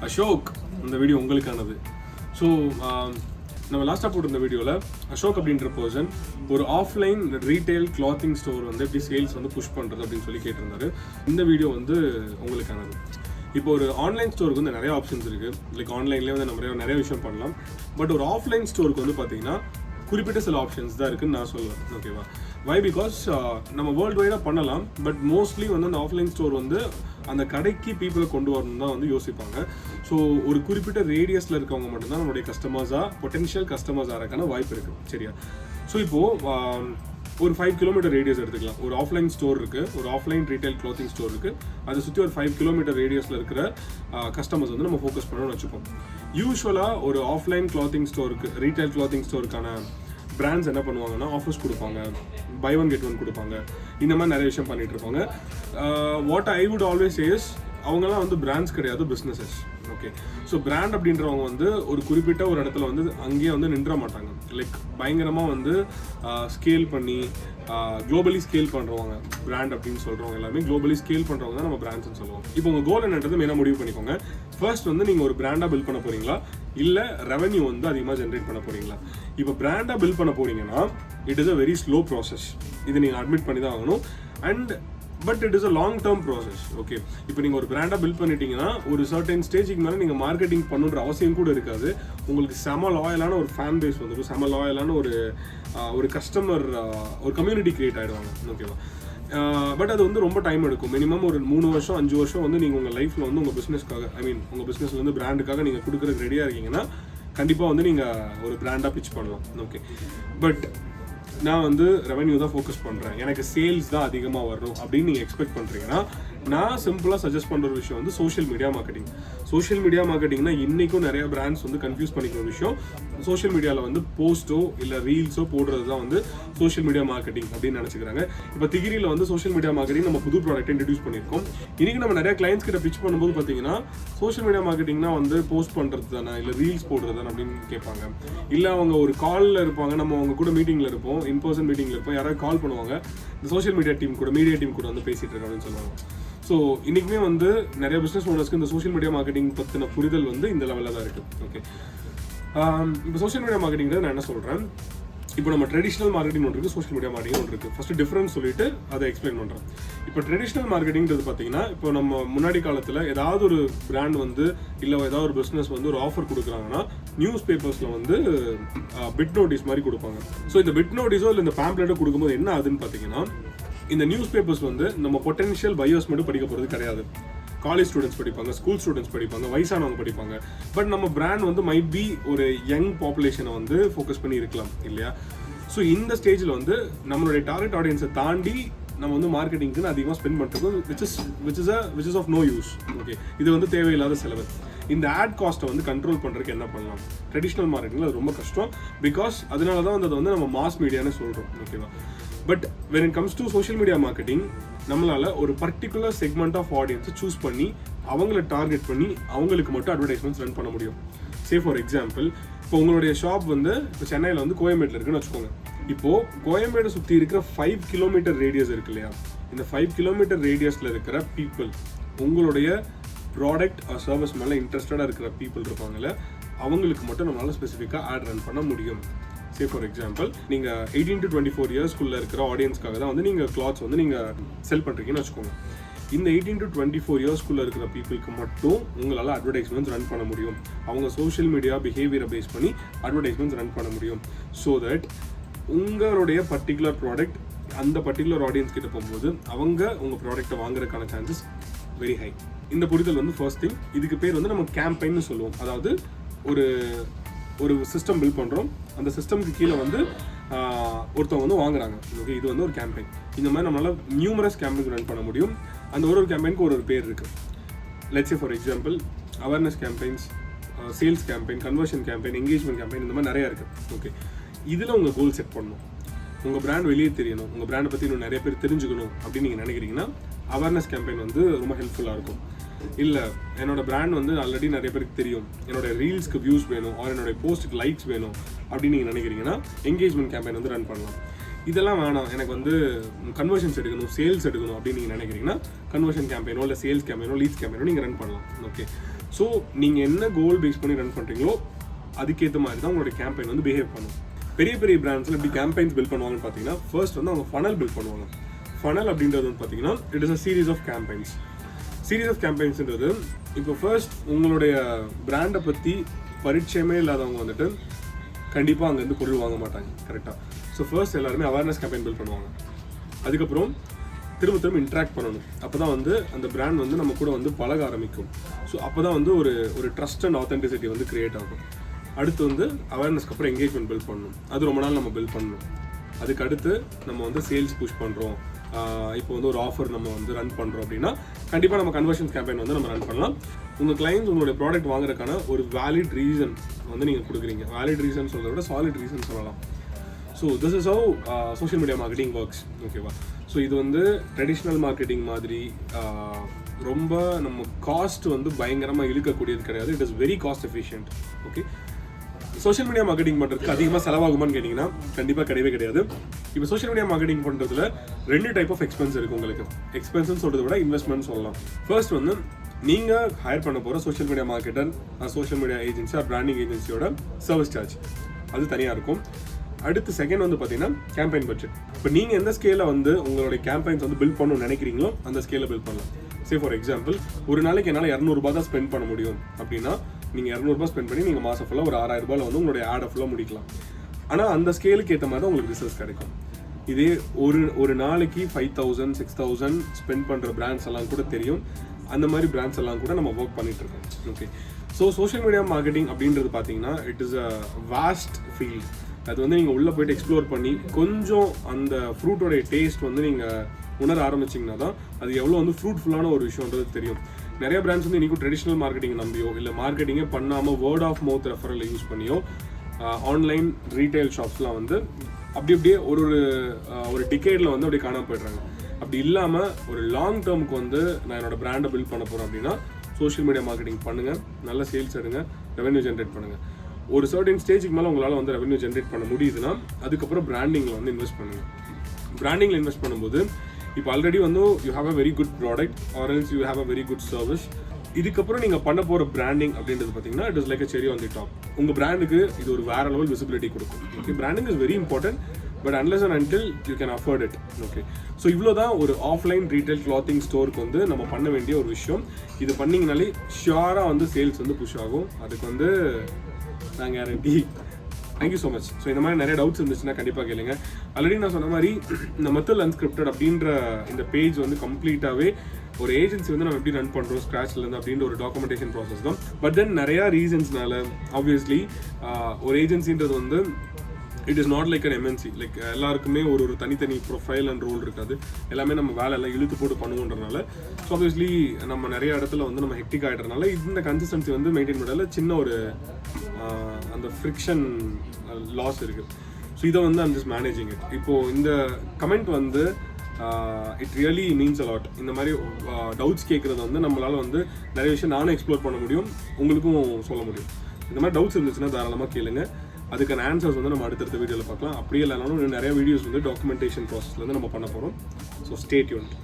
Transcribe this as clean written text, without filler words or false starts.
அசோக், இந்த video உங்களுக்கானது. So நம்ம லாஸ்ட்டாக போட்டிருந்த வீடியோவில் அசோக் அப்படின்ற பர்சன் ஒரு ஆஃப்லைன் ரீட்டைல் கிளாத்திங் ஸ்டோர் வந்து எப்படி சேல்ஸ் வந்து புஷ் பண்ணுறது அப்படின்னு சொல்லி கேட்டிருந்தாரு. இந்த வீடியோ வந்து உங்களுக்கானது. இப்போ ஒரு ஆன்லைன் ஸ்டோருக்கு வந்து நிறைய ஆப்ஷன்ஸ் இருக்குது. லைக் ஆன்லைன்லேயே வந்து நம்ம நிறைய விஷயம் பண்ணலாம். பட் ஒரு ஆஃப்லைன் ஸ்டோருக்கு வந்து பார்த்தீங்கன்னா குறிப்பிட்ட சில ஆப்ஷன்ஸ் தான் இருக்குன்னு நான் சொல்லுவேன். ஓகேவா? வை பிகாஸ் நம்ம வேர்ல்டு வைடாக பண்ணலாம். பட் மோஸ்ட்லி வந்து அந்த ஆஃப்லைன் ஸ்டோர் வந்து அந்த கடைக்கு பீப்புளை கொண்டு வரணும் தான் வந்து யோசிப்பாங்க. ஸோ ஒரு குறிப்பிட்ட ரேடியஸில் இருக்கவங்க மட்டும்தான் நம்மளுடைய கஸ்டமர்ஸாக பொட்டென்ஷியல் கஸ்டமர்ஸ் ஆகிறதுக்கான வாய்ப்பு இருக்குது. சரியா? ஸோ இப்போது ஒரு 5 கிலோமீட்டர் ரேடியஸ் எடுத்துக்கலாம். ஒரு ஆஃப்லைன் ஸ்டோர் இருக்குது, ஒரு ஆஃப்லைன் ரீட்டைல் க்ளாத்திங் ஸ்டோர் இருக்குது. அதை சுற்றி ஒரு 5 கிலோமீட்டர் ரேடியஸில் இருக்கிற கஸ்டமர்ஸ் வந்து நம்ம ஃபோக்கஸ் பண்ணணும்னு வச்சுப்போம். யூஸ்வலாக ஒரு ஆஃப்லைன் க்ளாத்திங் ஸ்டோருக்கு, ரீட்டைல் க்ளாத்திங் ஸ்டோருக்கான பிராண்ட்ஸ் என்ன பண்ணுவாங்கன்னா ஆஃபர்ஸ் கொடுப்பாங்க, பை ஒன் கெட் ஒன் கொடுப்பாங்க, இந்த மாதிரி நிறைய விஷயம் பண்ணிட்டு இருப்பாங்க. What I would always says, அவங்கெல்லாம் வந்து பிராண்ட்ஸ் கிடையாது, பிஸ்னஸஸ். ஓகே, ஸோ பிராண்ட் அப்படின்றவங்க வந்து ஒரு குறிப்பிட்ட ஒரு இடத்துல வந்து அங்கேயே வந்து நின்ற மாட்டாங்க. லைக் பயங்கரமாக வந்து ஸ்கேல் பண்ணி குளோபலி ஸ்கேல் பண்ணுறவங்க பிராண்ட் அப்படின்னு சொல்கிறவங்க எல்லாமே குளோபலி ஸ்கேல் பண்ணுறவங்க தான் நம்ம பிராண்ட்ஸ்ன்னு சொல்லுவோம். இப்போ உங்கள் கோல் என்னன்றது மெயினாக முடிவு பண்ணிக்கோங்க. ஃபர்ஸ்ட் வந்து நீங்கள் ஒரு பிராண்டாக பில்ட் பண்ண போகிறீங்களா, இல்லை ரெவன்யூ வந்து அதிகமாக ஜென்ரேட் பண்ண போகிறீங்களா? இப்போ பிராண்டாக பில்ட் பண்ண போகிறீங்கன்னா it is a very slow process. இது நீங்கள் அட்மிட் பண்ணி தான் ஆகணும். And but it is a long term process. Okay, இப்போ நீங்கள் ஒரு பிராண்டாக பில்ட் பண்ணிட்டீங்கன்னா ஒரு சர்டன் ஸ்டேஜுக்கு மேலே நீங்கள் மார்க்கெட்டிங் பண்ணுன்ற அவசியம் கூட இருக்காது. உங்களுக்கு செம லாயலான ஒரு ஃபேன் பேஸ் வந்துடும், செம லாயலான ஒரு கஸ்டமர், ஒரு கம்யூனிட்டி கிரியேட் ஆகிடுவாங்க. ஓகேவா? பட் அது வந்து ரொம்ப டைம் எடுக்கும். மினிமம் ஒரு 3 வருஷம் 5 வருஷம் வந்து நீங்கள் உங்கள் லைஃப்பில் வந்து உங்கள் பிஸ்னஸ்க்காக, உங்கள் பிஸ்னஸில் வந்து பிராண்டுக்காக நீங்கள் கொடுக்குறதுக்கு ரெடியாக இருக்கீங்கன்னா கண்டிப்பாக வந்து நீங்கள் ஒரு பிராண்டாக பிச் பண்ணலாம். ஓகே, பட் நான் வந்து ரெவன்யூ தான் ஃபோக்கஸ் பண்ணுறேன், எனக்கு சேல்ஸ் தான் அதிகமாக வரும் அப்படின்னு நீங்கள் எக்ஸ்பெக்ட் பண்ணுறீங்கன்னா நான் சிம்பிளாக சஜஸ்ட் பண்ணுற ஒரு விஷயம் வந்து social media marketing. Social media மார்க்கெட்டிங்னா இன்றைக்கும் நிறைய பிராண்ட்ஸ் வந்து கன்ஃபியூஸ் பண்ணிக்கிற ஒரு விஷயம். சோஷியல் மீடியாவில் வந்து போஸ்ட்டோ இல்லை ரீல்ஸோ போடுறது தான் வந்து சோஷியல் மீடியா மார்க்கெட்டிங் அப்படின்னு நினச்சிக்கிறாங்க. இப்போ திகிரியில் வந்து சோஷியல் மீடியா மார்க்கெட்டிங் நம்ம புது ப்ராடக்ட் இன்ட்ரடியூஸ் பண்ணியிருக்கோம். இன்றைக்கி நம்ம நிறைய கிளைண்ட்ஸ் கிட்ட பிச் பண்ணும்போது பார்த்தீங்கன்னா சோஷியல் மீடியா மார்க்கெட்டிங்னா வந்து போஸ்ட் பண்ணுறது தானே, இல்லை ரீல்ஸ் போடுறது தானே அப்படின்னு கேட்பாங்க. இல்லை அவங்க ஒரு காலில் இருப்பாங்க, நம்ம அவங்க கூட மீட்டிங்கில் இருப்போம், இன்பர்சன் மீட்டிங்கில் இருப்போம், யாராவது கால் பண்ணுவாங்க, இந்த சோஷியல் மீடியா டீம் கூட, மீடியா டீம் கூட வந்து பேசிகிட்டு இருக்கோம் அப்படின்னு சொல்லுவாங்க. ஸோ இன்றைக்குமே வந்து நிறைய பிஸ்னஸ் ஓனர்ஸ்க்கு இந்த சோஷியல் மீடியா மார்க்கெட்டிங் பற்றின புரிதல் வந்து இந்த லெவலில் தான் இருக்குது. ஓகே, இப்போ சோஷியல் மீடியா மார்க்கெட்டிங்கிறது நான் என்ன சொல்கிறேன், இப்போ நம்ம ட்ரெடிஷ்னல் மார்க்கெட்டிங் ஒன்று இருக்குது, சோஷியல் மீடியா மார்க்கெட்டிங் ஒன்று இருக்குது. ஃபஸ்ட்டு டிஃப்ரென்ஸ் சொல்லிட்டு அதை எக்ஸ்பிளைன் பண்ணுறேன். இப்போ ட்ரெடிஷ்னல் மார்க்கெட்டிங்கிறது பார்த்தீங்கன்னா இப்போ நம்ம முன்னாடி காலத்தில் ஏதாவது ஒரு பிராண்ட் வந்து இல்லை ஏதாவது ஒரு பிஸ்னஸ் வந்து ஒரு ஆஃபர் கொடுக்குறாங்கன்னா நியூஸ் பேப்பர்ஸில் வந்து பிட் நோட்டீஸ் மாதிரி கொடுப்பாங்க. ஸோ இந்த பிட் நோட்டீஸோ இல்லை இந்த பேம்ப்ளெட்டோ கொடுக்கும்போது என்ன ஆகுதுன்னு பார்த்தீங்கன்னா, இந்த நியூஸ் பேப்பர்ஸ் வந்து நம்ம பொட்டென்ஷியல் பையர்ஸ் மட்டும் படிக்க போகிறது கிடையாது. காலேஜ் ஸ்டூடெண்ட்ஸ் படிப்பாங்க, ஸ்கூல் ஸ்டூடெண்ட்ஸ் படிப்பாங்க, வயசானவங்க படிப்பாங்க. பட் நம்ம பிராண்ட் வந்து மைட் பி ஒரு யங் பாப்புலேஷனை வந்து ஃபோக்கஸ் பண்ணி இருக்கலாம் இல்லையா? ஸோ இந்த ஸ்டேஜில் வந்து நம்மளுடைய டார்கெட் ஆடியன்ஸை தாண்டி நம்ம வந்து மார்க்கெட்டிங்க்கு அதிகமாக ஸ்பெண்ட் பண்ணுறது which is of no use. Okay, இது வந்து தேவையில்லாத செலவு. இந்த ஆட் காஸ்ட்டை வந்து கண்ட்ரோல் பண்ணுறதுக்கு என்ன பண்ணலாம்? ட்ரெடிஷ்னல் மார்க்கெட்டிங்கில் அது ரொம்ப கஷ்டம். பிகாஸ் அதனால தான் வந்து அதை வந்து நம்ம மாஸ் மீடியான்னு சொல்கிறோம். ஓகேவா? But when it comes to social media marketing, நம்மளால் ஒரு பர்டிகுலர் செக்மெண்ட் ஆஃப் ஆடியன்ஸை சூஸ் பண்ணி அவங்கள டார்கெட் பண்ணி அவங்களுக்கு மட்டும் அட்வர்டைஸ்மெண்ட்ஸ் ரன் பண்ண முடியும். சே ஃபார் எக்ஸாம்பிள், இப்போ உங்களுடைய ஷாப் வந்து இப்போ சென்னையில் வந்து கோயம்பேட்டில் இருக்குன்னு வச்சுக்கோங்க. இப்போது கோயம்பேடு சுற்றி இருக்கிற 5 கிலோமீட்டர் ரேடியஸ் இருக்கு இல்லையா? இந்த 5 கிலோமீட்டர் ரேடியஸில் இருக்கிற பீப்புள், உங்களுடைய ப்ராடக்ட் ஆர் சர்வீஸ் மேலே இன்ட்ரெஸ்டடாக இருக்கிற பீப்புள் இருப்பாங்கல்ல, அவங்களுக்கு மட்டும் நம்மளால் ஸ்பெசிஃபிக்காக ஆட் ரன் பண்ண முடியும். சே ஃபார் எக்ஸாம்பிள், நீங்கள் 18 to 24 இயர்ஸ்க்குள்ளே இருக்கிற ஆடியன்ஸ்க்காக தான் வந்து நீங்கள் கிளாத்ஸ் வந்து நீங்கள் செல் பண்ணுறீங்கன்னு வச்சுக்கோங்க. இந்த 18 to 24 இயர்ஸ்க்குள்ளே இருக்கிற பீப்புளுக்கு மட்டும் உங்களால் அட்வர்டைஸ்மெண்ட்ஸ் ரன் பண்ண முடியும். அவங்க சோஷியல் மீடியா பிஹேவியரை பேஸ் பண்ணி அட்வர்டைஸ்மெண்ட்ஸ் ரன் பண்ண முடியும். ஸோ தட் உங்களுடைய பர்டிகுலர் ப்ராடக்ட் அந்த பர்டிகுலர் ஆடியன்ஸ் கிட்ட போகும்போது அவங்க உங்கள் ப்ராடக்ட்டை வாங்குறதுக்கான சான்சஸ் வெரி ஹை. இந்த புரிதல் வந்து ஃபர்ஸ்ட் திங். இதுக்கு பேர் வந்து நம்ம கேம்பெயின்னு சொல்லுவோம். அதாவது ஒரு சிஸ்டம் பில்ட் பண்ணுறோம், அந்த சிஸ்டம்க்கு கீழே வந்து ஒருத்தவங்க வந்து வாங்குறாங்க. ஓகே, இது வந்து ஒரு கேம்பெயின். இந்த மாதிரி நம்மளால் நியூமரஸ் கேம்பெயின் ரன் பண்ண முடியும். அந்த ஒரு கேம்பெயினுக்கு ஒரு பேர் இருக்குது. Let's say for example awareness campaigns, sales campaign, conversion campaign, engagement campaign, இந்த மாதிரி நிறையா இருக்குது. ஓகே, இதில் உங்கள் கோல் செட் பண்ணணும். உங்கள் பிராண்ட் வெளியே தெரியணும், உங்கள் பிராண்டை பற்றி இன்னும் நிறைய பேர் தெரிஞ்சுக்கணும் அப்படின்னு நீங்கள் நினைக்கிறீங்கன்னா அவேர்னஸ் கேம்பெயின் வந்து ரொம்ப ஹெல்ப்ஃபுல்லாக இருக்கும். இல்லை என்னோட பிராண்ட் வந்து ஆல்ரெடி நிறைய பேருக்கு தெரியும், என்னோட ரீல்ஸ்க்கு வியூஸ் வேணும், ஆர் என்னோட போஸ்ட்டுக்கு லைக்ஸ் வேணும் அப்படின்னு நீங்கள் நினைக்கிறீங்கன்னா என்கேஜ்மெண்ட் கேம்பெயின் வந்து ரன் பண்ணலாம். இதெல்லாம் வேணாம், எனக்கு வந்து கன்வர்ஷன்ஸ் எடுக்கணும், சேல்ஸ் எடுக்கணும் அப்படின்னு நீங்கள் நினைக்கிறீங்கன்னா கன்வர்ஷன் கேம்பெயினோ இல்லை சேல்ஸ் கேம்பெயினோ லீட்ஸ் கேம்பெயினோ நீங்கள் ரன் பண்ணலாம். ஓகே, ஸோ நீங்கள் என்ன கோல் பேஸ் பண்ணி ரன் பண்ணுறீங்களோ அதுக்கேற்ற மாதிரி தான் உங்களுடைய கேம்பெயின் வந்து பிஹேவ் பண்ணும். பெரிய பெரிய பிராண்ட்ஸில் எப்படி கேம்பெயின்ஸ் பில்ட் பண்ணுவாங்கன்னு பார்த்தீங்கன்னா ஃபர்ஸ்ட் வந்து அவங்க ஃபனல் பில்ட் பண்ணுவாங்க. ஃபனல் அப்படின்றது வந்து பார்த்தீங்கன்னா it is a series of campaigns. Series of கேம்பெயின்ஸ்ன்றது இப்போ ஃபர்ஸ்ட் உங்களுடைய பிராண்டை பற்றி பரிச்சயமே இல்லாதவங்க வந்துட்டு கண்டிப்பாக அங்கேருந்து பொருள் வாங்க மாட்டாங்க, கரெக்டாக. ஸோ ஃபர்ஸ்ட் எல்லாருமே அவேர்னஸ் கேம்பெயின் பில்ட் பண்ணுவாங்க. அதுக்கப்புறம் திரும்ப இன்ட்ராக்ட் பண்ணணும். அப்போ தான் வந்து அந்த பிராண்ட் வந்து நம்ம கூட வந்து பழக ஆரம்பிக்கும். ஸோ அப்போ தான் வந்து ஒரு ட்ரஸ்ட் அண்ட் ஆத்தென்டிசிட்டி வந்து கிரியேட் ஆகும். அடுத்து வந்து அவேர்னஸ்க்கு அப்புறம் எங்கேஜ்மெண்ட் பில்ட் பண்ணணும். அது ரொம்ப நாள் நம்ம பில்ட் பண்ணணும். அதுக்கு அடுத்து நம்ம வந்து சேல்ஸ் புஷ் பண்ணுறோம். இப்போ வந்து ஒரு ஆஃபர் நம்ம வந்து ரன் பண்ணுறோம் அப்படின்னா கண்டிப்பாக நம்ம கன்வர்ஷன்ஸ் கேம்பெயின் வந்து நம்ம ரன் பண்ணலாம். உங்கள் கிளைண்ட்ஸ் உங்களுடைய ப்ராடக்ட் வாங்குறதுக்கான ஒரு வேலிட் ரீசன் வந்து நீங்கள் கொடுக்குறீங்க. வேலிட் ரீசன் சொல்கிறத விட சாலிட் ரீசன் சொல்லலாம். So this is how social media marketing works, ஓகேவா. ஸோ இது வந்து ட்ரெடிஷ்னல் மார்க்கெட்டிங் மாதிரி ரொம்ப நம்ம காஸ்ட் வந்து பயங்கரமாக இழுக்கக்கூடியது கிடையாது. It is very cost efficient. Okay, social media marketing பண்ணுறதுக்கு அதிகமாக செலவாகுமான்னு கேட்டிங்கன்னா கண்டிப்பாக கிடையவே கிடையாது. இப்போ சோஷியல் மீடியா மார்க்கெட்டிங் பண்ணுறதுல 2 டைப் ஆஃப் எக்ஸ்பென்ஸ் இருக்குது உங்களுக்கு. எக்ஸ்பென்ஸ்ன்னு சொல்கிறத விட இன்வெஸ்ட்மெண்ட் சொல்லலாம். ஃபர்ஸ்ட் வந்து நீங்கள் ஹையர் பண்ண போகிற social media marketer, social media agency or branding ஏஜென்சியோட சர்வீஸ் சார்ஜ் அது தனியாக இருக்கும். அடுத்து செகண்ட் வந்து பார்த்தீங்கன்னா கேம்பெயின் பட்ஜெட். இப்போ நீங்கள் எந்த ஸ்கேலில் வந்து உங்களுடைய கேம்பெயின்ஸ் வந்து பில்ட் பண்ணணும்னு நினைக்கிறீங்களோ அந்த ஸ்கேலில் பில்ட் பண்ணலாம். சே ஃபார் எக்ஸாம்பிள், ஒரு நாளைக்கு என்னால் 200 தான் ஸ்பெண்ட் பண்ண முடியும் அப்படின்னா நீங்கள் 200 ஸ்பெண்ட் பண்ணி நீங்கள் மாதம் ஃபுல்லாக ஒரு 6000 வந்து உங்களுடைய ஆடை ஃபுல்லாக முடிக்கலாம். ஆனால் அந்த ஸ்கேலுக்கு ஏற்ற மாதிரி தான் உங்களுக்கு ரிசல்ட்ஸ் கிடைக்கும். இதே ஒரு நாளைக்கு 5000 6000 ஸ்பெண்ட் பண்ணுற பிராண்ட்ஸ் எல்லாம் கூட தெரியும். அந்த மாதிரி பிராண்ட்ஸ் எல்லாம் கூட நம்ம ஒர்க் பண்ணிட்டு இருக்கோம். Okay, so social media marketing அப்படின்றது பார்த்தீங்கன்னா it is a vast field. அது வந்து நீங்கள் உள்ளே போய்ட்டு எக்ஸ்ப்ளோர் பண்ணி கொஞ்சம் அந்த ஃப்ரூட்டோடைய டேஸ்ட் வந்து நீங்கள் உணர ஆரம்பிச்சிங்கன்னா தான் அது எவ்வளோ வந்து ஃப்ரூட்ஃபுல்லான ஒரு விஷயன்றது தெரியும். நிறைய பிராண்ட்ஸ் வந்து இன்றைக்கும் ட்ரெடிஷ்னல் மார்க்கெட்டிங் நம்பியோ இல்லை மார்க்கெட்டிங்கே பண்ணாமல் word of mouth referral use பண்ணியோ ஆன்லைன் ரீட்டைல் ஷாப்ஸ்லாம் வந்து அப்படியே ஒரு டிகேடில் வந்து அப்படியே காணாமல் போய்ட்றாங்க. அப்படி இல்லாமல் ஒரு லாங் டேர்முக்கு வந்து நான் என்னோடய பிராண்டை பில்ட் பண்ண போகிறேன் அப்படின்னா சோஷியல் மீடியா மார்க்கெட்டிங் பண்ணுங்கள், நல்ல சேல்ஸ் எடுங்க, ரெவென்யூ ஜென்ரேட் பண்ணுங்கள். ஒரு சர்டன் ஸ்டேஜுக்கு மேலே உங்களால் வந்து ரெவென்யூ ஜென்ரேட் பண்ண முடியுதுன்னா அதுக்கப்புறம் பிராண்டிங்கில் வந்து இன்வெஸ்ட் பண்ணுங்கள். பிராண்டிங்கில் இன்வெஸ்ட் பண்ணும்போது இப்போ ஆல்ரெடி வந்து you have a very good product or else you have a very good service. இதுக்கப்புறம் நீங்கள் பண்ண போகிற பிராண்டிங் அப்படின்றது பார்த்தீங்கன்னா இட் இஸ் லைக் அ செரி ஆன் தி டாப். உங்கள் பிராண்டுக்கு இது ஒரு வேற லெவல் விசிபிலிட்டி கொடுக்கும். Okay, branding is very important, but unless and until you can afford it. Okay, so இவ்வளோ தான் ஒரு ஆஃப்லைன் ரீட்டைல் கிளாத்திங் ஸ்டோருக்கு வந்து நம்ம பண்ண வேண்டிய ஒரு விஷயம். இது பண்ணிங்கனாலே ஷியோராக வந்து சேல்ஸ் வந்து புஷ் ஆகும். அதுக்கு வந்து நான் guarantee. Thank you so much. So இந்த மாதிரி நிறைய டவுட்ஸ் இருந்துச்சுன்னா கண்டிப்பாக கேளுங்க. ஆல்ரெடி நான் சொன்ன மாதிரி இந்த மெத்தட் அன்ஸ்கிரிப்டட் அப்படின்ற இந்த பேஜ் வந்து கம்ப்ளீட்டாகவே ஒரு ஏஜென்சி வந்து நம்ம எப்படி ரன் பண்ணுறோம் ஸ்க்ராட்ச்லேருந்து அப்படின்ற ஒரு டாக்குமெண்டேஷன் ப்ராசஸ் தான். பட் தென் நிறையா ரீசன்ஸ்னால ஆப்வியஸ்லி ஒரு ஏஜென்சின்றது வந்து it is not like an MNC. Like எல்லாருக்குமே ஒரு தனித்தனி ப்ரொஃபைல் அண்ட் ரோல் இருக்காது. எல்லாமே நம்ம வேலையெல்லாம் இழுத்து போட்டு பண்ணுவோன்றனால ஸோ ஆப்வியஸ்லி நம்ம நிறைய இடத்துல வந்து நம்ம ஹெக்டிக் ஆகிடுறதுனால இந்த கன்சிஸ்டன்சி வந்து மெயின்டைன் பண்ணல சின்ன ஒரு அந்த ஃப்ரிக்ஷன் லாஸ் இருக்குது. ஸோ இதை வந்து ஐம் ஜஸ்ட் மேனேஜிங் இட். இப்போது இந்த கமெண்ட் வந்து it really means a lot. இந்த மாதிரி டவுட்ஸ் கேட்குறது வந்து நம்மளால் வந்து நிறைய விஷயம் நானும் எக்ஸ்ப்ளோர் பண்ண முடியும், உங்களுக்கும் சொல்ல முடியும். இந்த மாதிரி டவுட்ஸ் இருந்துச்சுன்னா தாராளமாக கேளுங்க. அதுக்கான ஆன்சர்ஸ் வந்து நம்ம அடுத்தடுத்த வீடியோவில் பார்க்கலாம். அப்படியே இல்லைனாலும் நிறைய வீடியோஸ் வந்து டாக்குமெண்டேஷன் ப்ராசஸ்லேருந்து நம்ம பண்ண போகிறோம். So stay tuned.